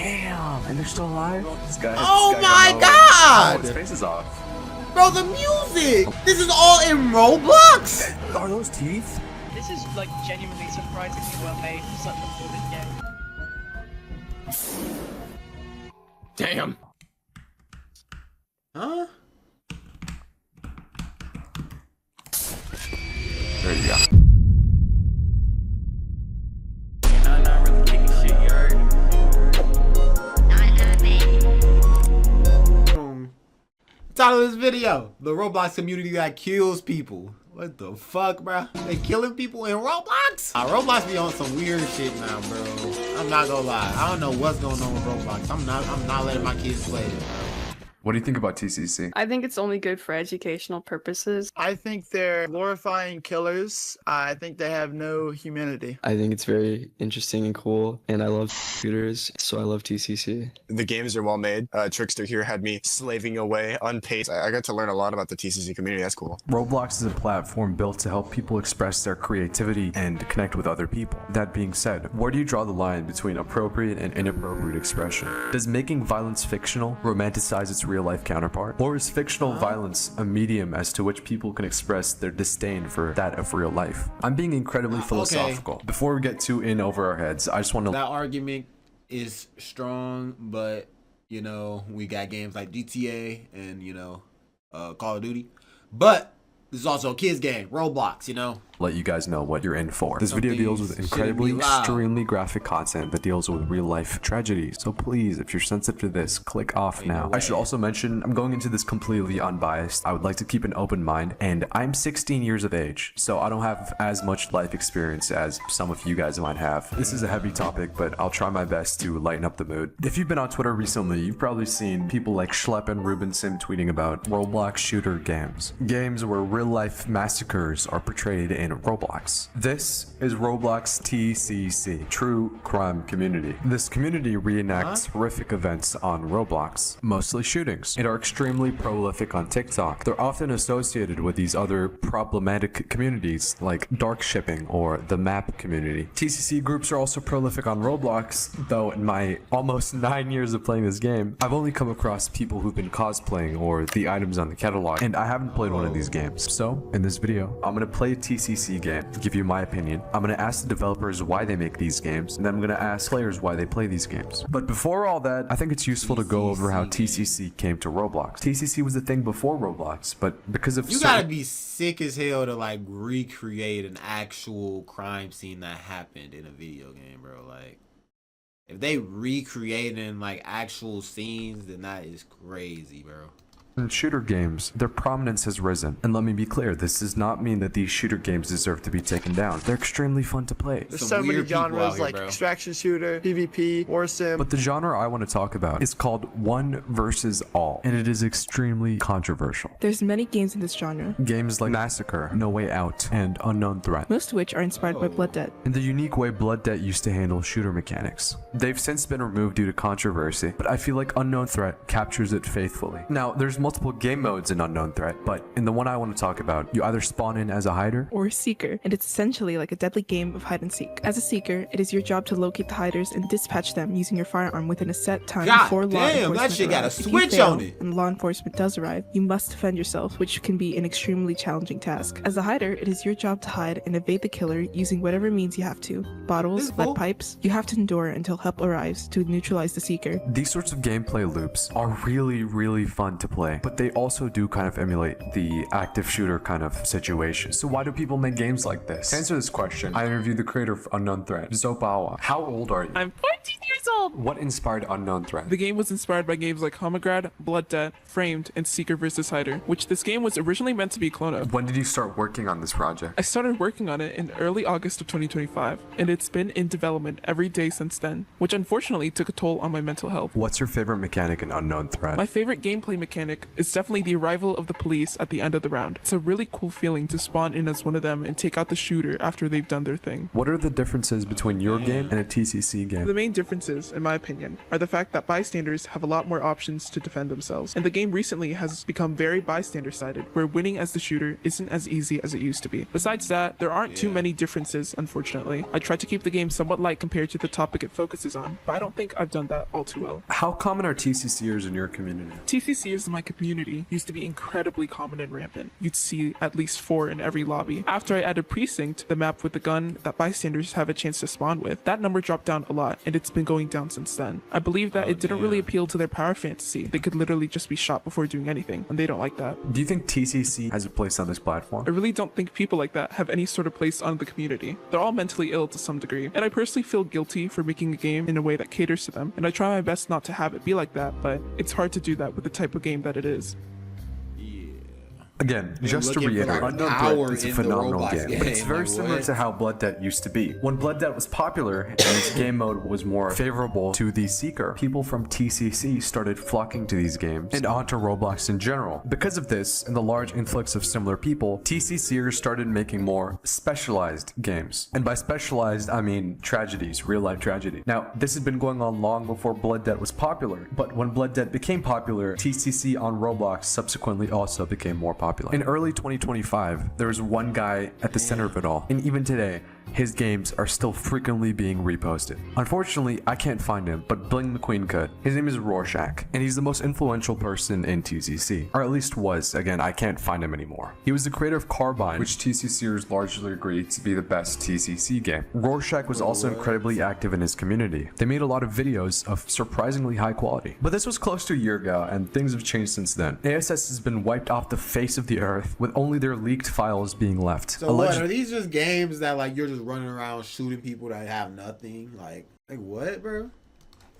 Damn, and they're still alive? Oh my god! His face is off. Bro, the music! This is all in Roblox? Are those teeth? This is like genuinely surprisingly well made for such a fluid game. Damn. Huh? There you go. Title of this video: the Roblox community that kills people. What the fuck, bro? They killing people in Roblox? Roblox be on some weird shit now, bro. I'm not gonna lie. I don't know what's going on with Roblox. I'm not letting my kids play it, bro. What do you think about TCC? I think it's only good for educational purposes. I think they're glorifying killers. I think they have no humanity. I think it's very interesting and cool, and I love shooters, so I love TCC. The games are well made. Trickster here had me slaving away unpaid. I got to learn a lot about the TCC community. That's cool. Roblox is a platform built to help people express their creativity and connect with other people. That being said, where do you draw the line between appropriate and inappropriate expression? Does making violence fictional romanticize its real-life counterpart? Or is fictional violence a medium as to which people can express their disdain for that of real life? I'm being incredibly philosophical. Okay. Before we get too in over our heads, I just want to... That argument is strong, but, you know, we got games like GTA and, you know, Call of Duty. But this is also a kids game, Roblox, you know? let you guys know what you're in for. This video deals with incredibly, extremely graphic content that deals with real life tragedy. So please, if you're sensitive to this, click off now. I should also mention, I'm going into this completely unbiased. I would like to keep an open mind, and I'm 16 years of age, so I don't have as much life experience as some of you guys might have. This is a heavy topic, but I'll try my best to lighten up the mood. If you've been on Twitter recently, you've probably seen people like Schlepp and Rubensim tweeting about Roblox shooter games. Games where real life massacres are portrayed in Roblox. This is Roblox TCC, True Crime Community. This community reenacts horrific events on Roblox, mostly shootings, and are extremely prolific on TikTok. They're often associated with these other problematic communities like dark shipping or the map community. TCC groups are also prolific on Roblox, though in my almost 9 years of playing this game, I've only come across people who've been cosplaying or the items on the catalog, and I haven't played one of these games. So, in this video, I'm gonna play a TCC game, give you my opinion. I'm gonna ask the developers why they make these games, and then I'm gonna ask players why they play these games. But before all that, I think it's useful to go over how TCC came to Roblox. TCC was a thing before Roblox, but because of you gotta be sick as hell to like recreate an actual crime scene that happened in a video game, bro. Like, if they recreating like actual scenes, then that is crazy, bro. In shooter games, their prominence has risen. And let me be clear, this does not mean that these shooter games deserve to be taken down. They're extremely fun to play. There's so many genres like extraction shooter, PvP, war sim. But the genre I want to talk about is called one versus all, and it is extremely controversial. There's many games in this genre. Games like Massacre, No Way Out, and Unknown Threat. Most of which are inspired by Blood Debt. In the unique way Blood Debt used to handle shooter mechanics. They've since been removed due to controversy, but I feel like Unknown Threat captures it faithfully. Now, there's multiple game modes in Unknown Threat, but in the one I want to talk about, you either spawn in as a hider or a seeker, and it's essentially like a deadly game of hide and seek. As a seeker, it is your job to locate the hiders and dispatch them using your firearm within a set time before law enforcement that shit got a arrives. switch If you fail on it. and law enforcement does arrive, you must defend yourself, which can be an extremely challenging task. As a hider, it is your job to hide and evade the killer using whatever means you have to. Bottles, lead pipes, you have to endure until help arrives to neutralize the seeker. These sorts of gameplay loops are really fun to play, but they also do kind of emulate the active shooter kind of situation. So why do people make games like this? To answer this question, I interviewed the creator of Unknown Threat, Zopawa. How old are you? I'm 14 years old! What inspired Unknown Threat? The game was inspired by games like Homograd, Blood Debt, Framed, and Seeker vs. Hider, which this game was originally meant to be a clone of. When did you start working on this project? I started working on it in early August of 2025, and it's been in development every day since then, which unfortunately took a toll on my mental health. What's your favorite mechanic in Unknown Threat? My favorite gameplay mechanic pick is definitely the arrival of the police at the end of the round. It's a really cool feeling to spawn in as one of them and take out the shooter after they've done their thing. What are the differences between your game and a TCC game? The main differences, in my opinion, are the fact that bystanders have a lot more options to defend themselves, and the game recently has become very bystander-sided, where winning as the shooter isn't as easy as it used to be. Besides that, there aren't too many differences, unfortunately. I tried to keep the game somewhat light compared to the topic it focuses on, but I don't think I've done that all too well. How common are TCCers in your community? TCCers in my community used to be incredibly common and rampant. You'd see at least 4 in every lobby. After I added Precinct, the map with the gun that bystanders have a chance to spawn with, that number dropped down a lot, and it's been going down since then. I believe that it didn't really appeal to their power fantasy. They could literally just be shot before doing anything, and they don't like that. Do you think TCC has a place on this platform? I really don't think people like that have any sort of place on the community. They're all mentally ill to some degree, and I personally feel guilty for making a game in a way that caters to them, and I try my best not to have it be like that, but it's hard to do that with the type of game that it is. Again, just to reiterate, Underbred is a phenomenal game. It's very similar to how Blood Debt used to be. When Blood Debt was popular and its game mode was more favorable to the Seeker, people from TCC started flocking to these games and onto Roblox in general. Because of this and the large influx of similar people, TCCers started making more specialized games. And by specialized, I mean tragedies, real-life tragedy. Now, this had been going on long before Blood Debt was popular, but when Blood Debt became popular, TCC on Roblox subsequently also became more popular. In early 2025, there was one guy at the center of it all, and even today, his games are still frequently being reposted. Unfortunately, I can't find him, but Bling McQueen could. His name is Rorschach, and he's the most influential person in TCC, or at least was. Again, I can't find him anymore. He was the creator of Carbine, which TCCers largely agree to be the best TCC game. Rorschach was also incredibly active in his community. They made a lot of videos of surprisingly high quality. But this was close to a year ago, and things have changed since then. ASS has been wiped off the face of the earth, with only their leaked files being left. So what, are these just games that like you're just running around shooting people that have nothing? Like what, bro?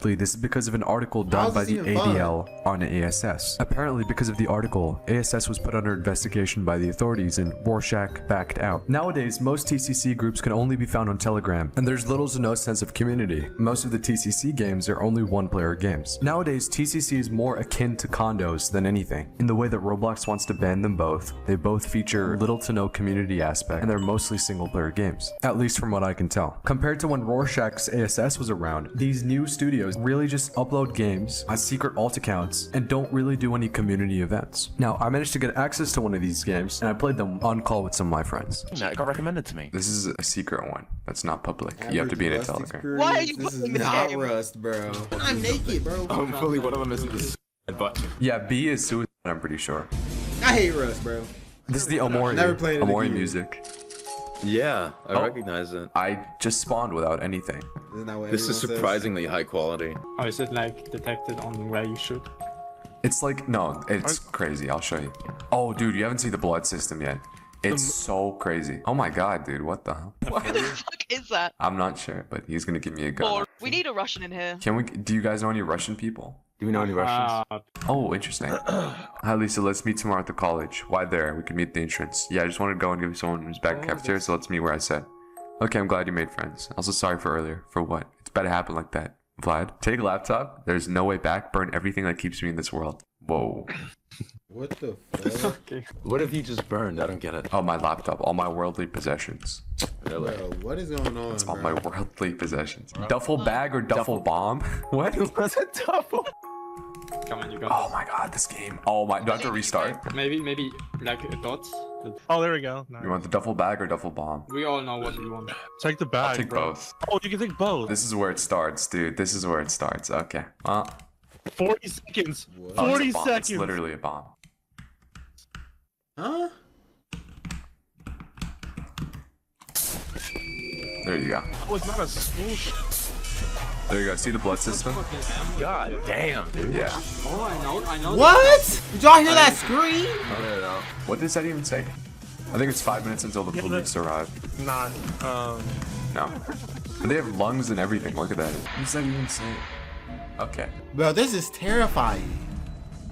This is because of an article done by the ADL on ASS. Apparently, because of the article, ASS was put under investigation by the authorities and Rorschach backed out. Nowadays, most TCC groups can only be found on Telegram, and there's little to no sense of community. Most of the TCC games are only one-player games. Nowadays, TCC is more akin to condos than anything. In the way that Roblox wants to ban them both, they both feature little to no community aspect, and they're mostly single-player games. At least from what I can tell. Compared to when Rorschach's ASS was around, these new studios really just upload games on secret alt accounts and don't really do any community events. Now, I managed to get access to one of these games and I played them on call with some of my friends. It got recommended to me. This is a secret one. That's not public. You have to be in a Telegram. Why are you This is playing this not game? Rust, bro. I'm naked, bro. Hopefully one of them isn't this button. Yeah, B is suicide, I'm pretty sure. I hate Rust, bro. This is the Omori, Never played it Omori again. music. Yeah, I Oh. recognize it. I just spawned without anything. Isn't that what This is everyone says? surprisingly high quality. Oh, is it like detected on where you shoot? It's like, no, it's crazy. I'll show you. Oh, dude, you haven't seen the blood system yet. It's so crazy. Oh my god, dude, what the hell? What the fuck is that? I'm not sure, but he's gonna give me a gun. Or we need a Russian in here. Can we, do you guys know any Russian people? Do we know any Russians? Oh, interesting. Hi, Lisa, let's meet tomorrow at the college. Why there? We could meet at the entrance. Yeah, I just wanted to go and give someone who's back in the cafeteria, so let's meet where I said. Okay, I'm glad you made friends. Also, sorry for earlier. For what? It's better happen like that. Vlad, take a laptop. There's no way back. Burn everything that keeps me in this world. Whoa. What the fuck? What if you just burned? I don't get it. Oh, my laptop. All my worldly possessions. Really? Bro, what is going on, All bro? my worldly possessions. Duffel bag or duffel bomb? What? What's a double? Come on, you got Oh my god, this game. Oh my, do I have to restart? this. Maybe like a dot. Oh, there we go. Nice. You want the duffel bag or duffle bomb? We all know what we want. Take the bag. I'll take bro. both. Oh, you can take both. This is where it starts, dude. This is where it starts. Okay. 40 seconds. Oh, 40 it's a bomb. seconds. It's literally a bomb. Huh? There you go. Oh, it's not a school. There you go. See the blood system? God damn, dude. Yeah. Oh, I know. What? Did y'all hear that scream? What does that even say? I think it's 5 minutes until the police arrive. Nah. No. And they have lungs and everything. Look at that. What does that even say? Okay. Bro, this is terrifying.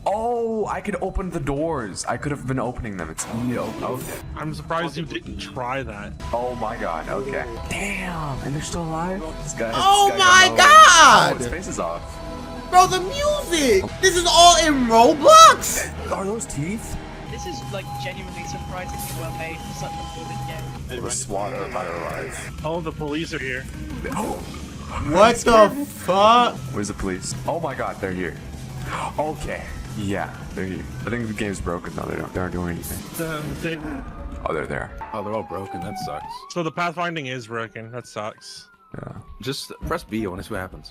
Oh, I could open the doors. I could have been opening them. It's okay. I'm surprised you didn't try that. Oh my god. Okay. Damn. And they're still alive? This guy. Oh this guy my got no- God! Oh, his face is off. Bro, the music! This is all in Roblox? Are those teeth? This is like genuinely surprisingly well made for such a good game. They were SWAT are about to arrive. Oh, the police are here. What the fuck? Where's the police? Oh my god, they're here. Okay. Yeah, they're here. I think the game's broken though. They aren't doing anything. Oh, they're there. Oh, they're all broken. That sucks. So the pathfinding is broken. That sucks. Yeah. Just press B. I want to see what happens.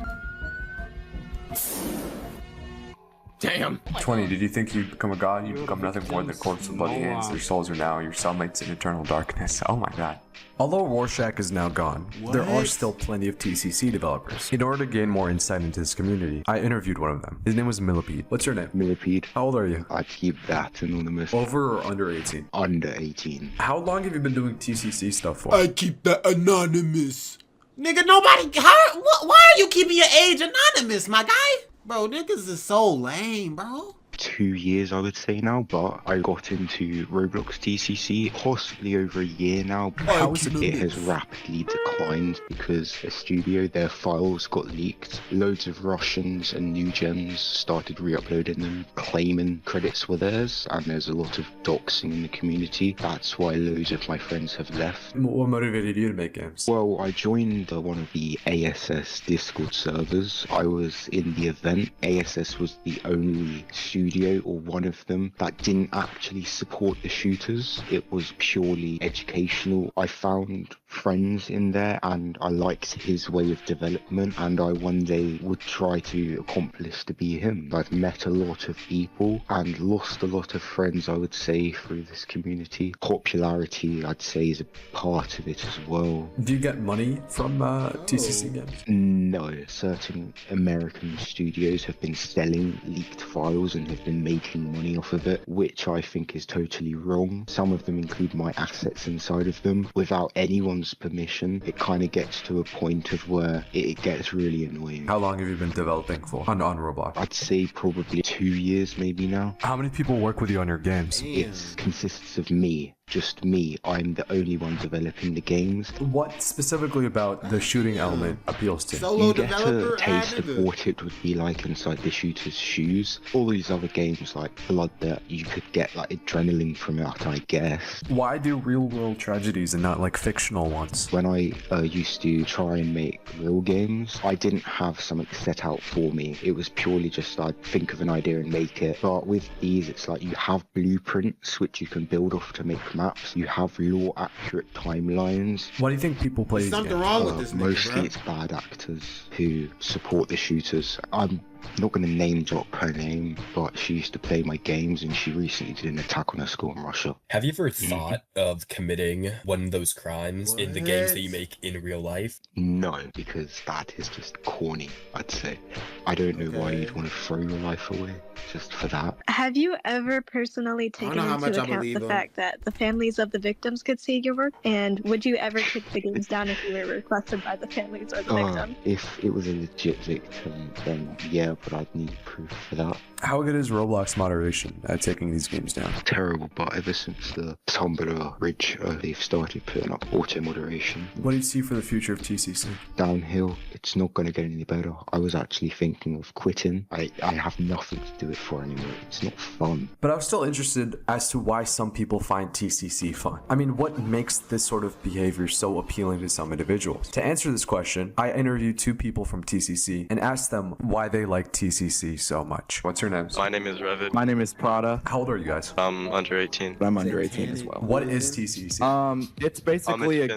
Damn. 20. Did you think you'd become a god? You become nothing more than corpse with bloody hands. Their souls are now your cellmates in eternal darkness. Oh my god. Although Rorschach is now gone, there are still plenty of TCC developers. In order to gain more insight into this community, I interviewed one of them. His name was Millipede. What's your name? Millipede. How old are you? I keep that anonymous. Over or under 18? Under 18. How long have you been doing TCC stuff for? I keep that anonymous. Nigga, nobody. Why are you keeping your age anonymous, my guy? Bro, niggas is so lame, bro. 2 years, I would say now, but I got into Roblox TCC possibly over a year now. It has rapidly declined because a studio, their files got leaked. Loads of Russians and new gens started re-uploading them, claiming credits were theirs, and there's a lot of doxing in the community. That's why loads of my friends have left. What motivated you to make games? Well, I joined one of the ASS Discord servers. I was in the event. ASS was the only studio, or one of them, that didn't actually support the shooters. It was purely educational. I found friends in there and I liked his way of development, and I one day would try to accomplish to be him. I've met a lot of people and lost a lot of friends, I would say, through this community. Popularity, I'd say, is a part of it as well. Do you get money from TCC games? No, certain American studios have been selling leaked files and have been making money off of it, which I think is totally wrong. Some of them include my assets inside of them without anyone's permission. It kind of gets to a point of where it gets really annoying. How long have you been developing for on Roblox? I'd say probably 2 years maybe now. How many people work with you on your games? It consists of me. Just me. I'm the only one developing the games. What specifically about the shooting element appeals to you? You get a taste of what it would be like inside the shooter's shoes. All these other games like Blood, that you could get like adrenaline from it, I guess. Why do real world tragedies and not like fictional ones? When I used to try and make real games, I didn't have something set out for me. It was purely just I'd think of an idea and make it. But with these, it's like you have blueprints which you can build off to make maps. You have law accurate timelines. Why do you think people play these games? Something wrong with this nigga, Mostly bro. it's bad actors who support the shooters. I'm not going to name drop her name, but she used to play my games and she recently did an attack on a school in Russia. Have you ever thought of committing one of those crimes in the games that you make in real life? No, because that is just corny, I'd say. I don't know why you'd want to throw your life away just for that. Have you ever personally taken know how much into I account believe the him. fact that the families of the victims could see your work? And would you ever take the games down if you were requested by the families or the victim? If it was a legit victim, then yeah, but I'd need proof for that. How good is Roblox moderation at taking these games down? Terrible, but ever since the Tumblr Ridge, they've started putting up auto moderation. What do you see for the future of TCC? Downhill. It's not going to get any better. I was actually thinking of quitting. I have nothing to do it for anymore. It's not fun. But I was still interested as to why some people find TCC fun. I mean, what makes this sort of behavior so appealing to some individuals? To answer this question, I interviewed 2 people from TCC and asked them why they like TCC so much. What's your names? My name is Revit. My name is Prada. How old are you guys? I'm under 18. I'm under 18 as well. What is TCC? It's basically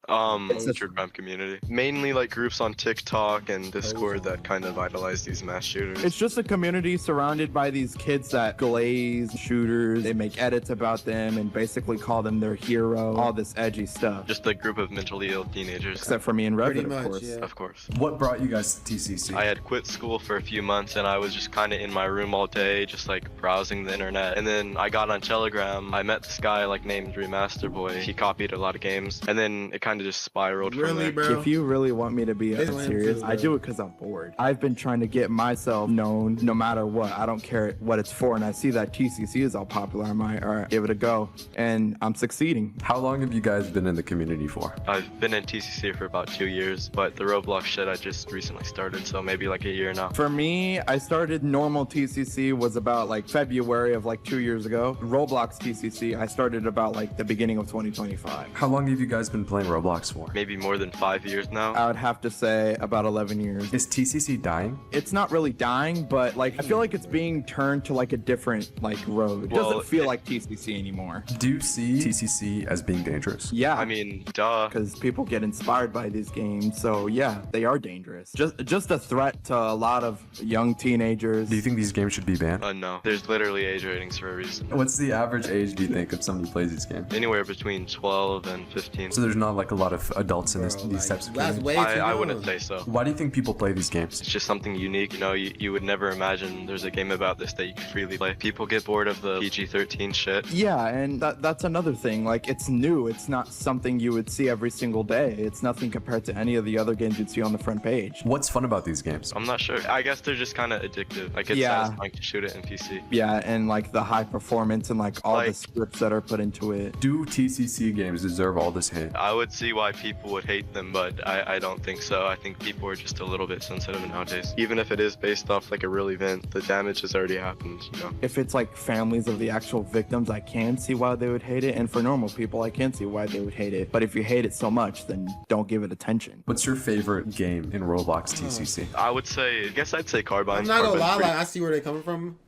It's a true crime community. Mainly like groups on TikTok and Discord that kind of idolize these mass shooters. It's just a community surrounded by these kids that glaze shooters. They make edits about them and basically call them their hero. All this edgy stuff. Just a group of mentally ill teenagers. Except for me and Revit, of course. Of course. What brought you guys to TCC? I had quit school for a few months and I was just kind of in my room all day, just like browsing the internet. And then I got on Telegram. I met this guy like named Remaster Boy. He copied a lot of games. And then it kind kind of just spiraled from Really, there. bro? If you really want me to be This serious, one I too, do it because I'm bored. I've been trying to get myself known no matter what. I don't care what it's for. And I see that TCC is all popular. I might give it a go. And I'm succeeding. How long have you guys been in the community for? I've been in TCC for about 2 years, but the Roblox shit I just recently started, so maybe like a year now. For me, I started normal TCC was about like February of like 2 years ago. Roblox TCC, I started about like the beginning of 2025. How long have you guys been playing Roblox for? Maybe more than 5 years now. I would have to say about 11 years. Is TCC dying? It's not really dying, but like I feel like it's being turned to like a different like road. It doesn't feel like TCC anymore. Do you see TCC as being dangerous? Yeah. I mean, duh. Because people get inspired by these games, so yeah, they are dangerous. Just a threat to a lot of young teenagers. Do you think these games should be banned? No. There's literally age ratings for a reason. What's the average age, do you think, of somebody who plays these games? Anywhere between 12 and 15. So there's not like a lot of adults in these types of games? I wouldn't say so. Why do you think people play these games? It's just something unique. You know, you would never imagine there's a game about this that you could freely play. People get bored of the PG-13 shit. Yeah, and that's another thing. Like, it's new. It's not something you would see every single day. It's nothing compared to any of the other games you'd see on the front page. What's fun about these games? I'm not sure. I guess they're just kind of addictive. Like, it's satisfying to shoot it in PC. Yeah, and like the high performance and like all the scripts that are put into it. Do TCC games deserve all this hate? I would see why people would hate them, but I don't think so. I think people are just a little bit sensitive nowadays. Even if it is based off like a real event, the damage has already happened, you know? If it's like families of the actual victims, I can see why they would hate it. And for normal people, I can see why they would hate it. But if you hate it so much, then don't give it attention. What's your favorite game in Roblox TCC? I would say, I guess I'd say Carbine. I'm not gonna lie, Carbine's like I see where they're coming from,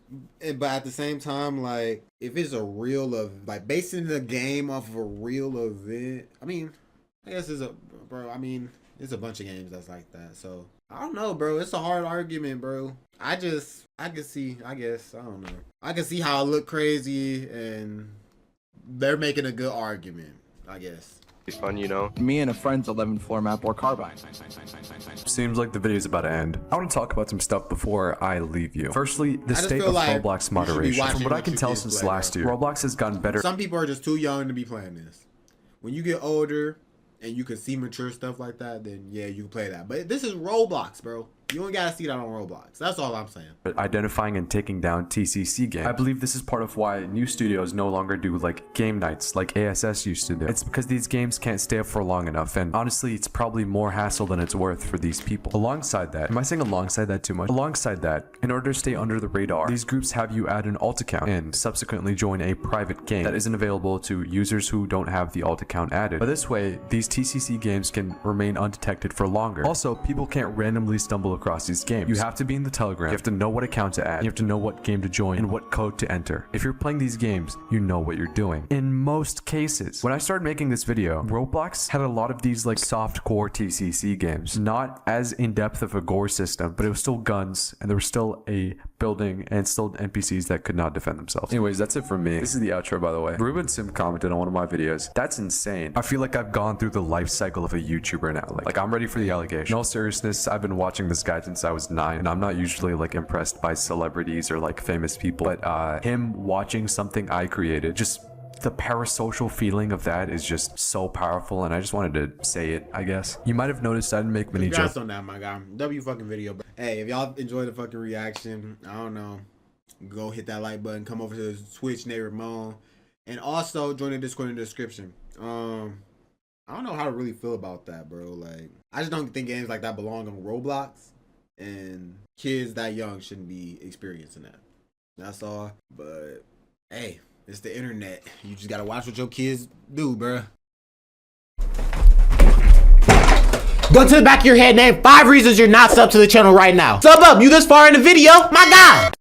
but at the same time, like if it's a real like basing the game off of a real event, I mean, I guess it's it's a bunch of games that's like that. So I don't know, bro. It's a hard argument, bro. I can see, I guess, I don't know. I can see how it look crazy, and they're making a good argument, I guess. fun, you know? Me and a friend's 11th floor map or Carbine. Seems like the video's about to end. I want to talk about some stuff before I leave you. Firstly, the state of Roblox moderation. From what I can tell since last year, Roblox has gotten better. Some people are just too young to be playing this. When you get older and you can see mature stuff like that, then yeah, you can play that. But this is Roblox, bro. You only gotta see that on Roblox. That's all I'm saying. Identifying and taking down TCC games. I believe this is part of why new studios no longer do like game nights like ASS used to do. It's because these games can't stay up for long enough, and honestly, it's probably more hassle than it's worth for these people. Alongside that, am I saying alongside that too much? Alongside that, in order to stay under the radar, these groups have you add an alt account and subsequently join a private game that isn't available to users who don't have the alt account added. But this way, these TCC games can remain undetected for longer. Also, people can't randomly stumble across these games. You have to be in the Telegram, you have to know what account to add, you have to know what game to join, and what code to enter. If you're playing these games, you know what you're doing. In most cases, when I started making this video, Roblox had a lot of these like soft core TCC games. Not as in-depth of a gore system, but it was still guns, and there was still a building, and still NPCs that could not defend themselves. Anyways, that's it from me. This is the outro, by the way. Ruben Sim commented on one of my videos. That's insane. I feel like I've gone through the life cycle of a YouTuber now. Like I'm ready for the allegation. In all seriousness, I've been watching this guy since I was 9, and I'm not usually like impressed by celebrities or like famous people, but him watching something I created, just the parasocial feeling of that is just so powerful, and I just wanted to say it, I guess. You might have noticed I didn't make many jokes on that, my guy. W fucking video, bro. Hey, if y'all enjoyed the fucking reaction, I don't know, go hit that like button, come over to the Twitch, Nate Ramon, and also join the Discord in the description. I don't know how to really feel about that, bro. Like, I just don't think games like that belong on Roblox, and kids that young shouldn't be experiencing that. That's all. But hey, it's the internet. You just gotta watch what your kids do, bruh. Go to the back of your head, name 5 reasons you're not subbed to the channel right now. Sub up, you this far in the video, my God.